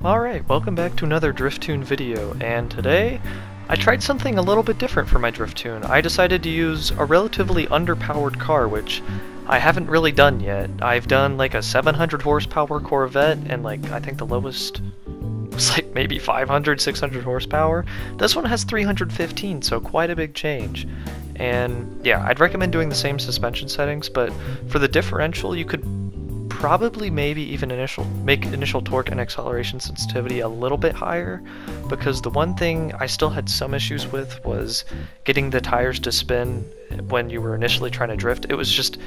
Alright, welcome back to another Drift Tune video, and today I tried something a little bit different for my Drift Tune. I decided to use a relatively underpowered car, which I haven't really done yet. I've done like a 700 horsepower Corvette, and I think the lowest was like maybe 500, 600 horsepower. This one has 315, so quite a big change. And yeah, I'd recommend doing the same suspension settings, but for the differential you could probably maybe even make initial torque and acceleration sensitivity a little bit higher, because the one thing I still had some issues with was getting the tires to spin when you were initially trying to drift. It was just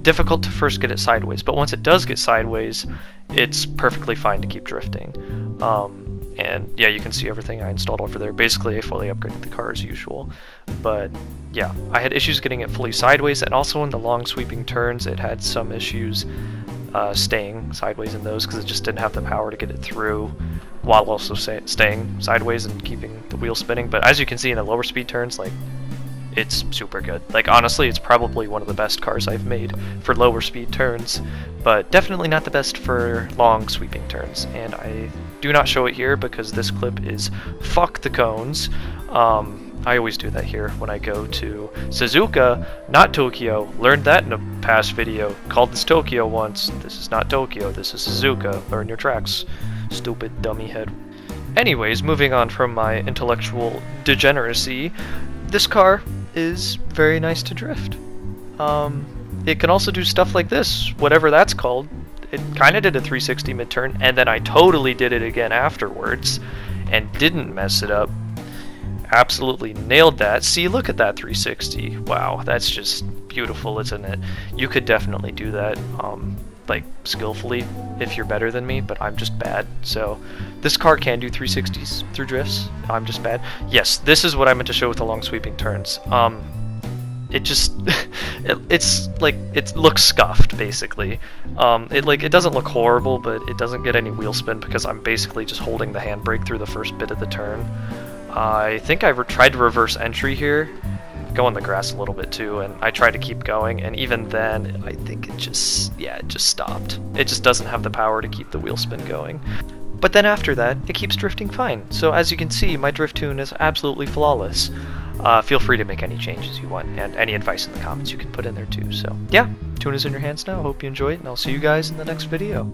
difficult to first get it sideways, but once it does get sideways, it's perfectly fine to keep drifting. And yeah, you can see everything I installed over there. Basically, I fully upgraded the car as usual. But yeah, I had issues getting it fully sideways, and also in the long sweeping turns, it had some issues staying sideways in those, because it just didn't have the power to get it through while also staying sideways and keeping the wheel spinning. But as you can see in the lower speed turns, it's super good. Honestly, it's probably one of the best cars I've made for lower speed turns, but definitely not the best for long sweeping turns. And I do not show it here because this clip is fuck the cones. I always do that here when I go to Suzuka, not Tokyo. Learned that in a past video. Called this Tokyo once. This is not Tokyo, this is Suzuka. Learn your tracks, stupid dummy head. Anyways, moving on from my intellectual degeneracy, this car is very nice to drift. It can also do stuff like this, whatever that's called. It kind of did a 360 mid-turn, and then I totally did it again afterwards, and didn't mess it up. Absolutely nailed that. See, look at that 360. Wow, that's just beautiful, isn't it? You could definitely do that, skillfully if you're better than me, but I'm just bad. So this car can do 360s through drifts. I'm just bad. Yes, this is what I meant to show with the long sweeping turns. It just it looks scuffed, basically. It doesn't look horrible, but it doesn't get any wheel spin because I'm basically just holding the handbrake through the first bit of the turn. I think I tried to reverse entry here, go on the grass a little bit too, and I tried to keep going, and even then I think it just stopped. It just doesn't have the power to keep the wheel spin going. But then after that, it keeps drifting fine. So as you can see, my drift tune is absolutely flawless. Feel free to make any changes you want, and any advice in the comments you can put in there too. So yeah, tune is in your hands now. Hope you enjoy it, and I'll see you guys in the next video.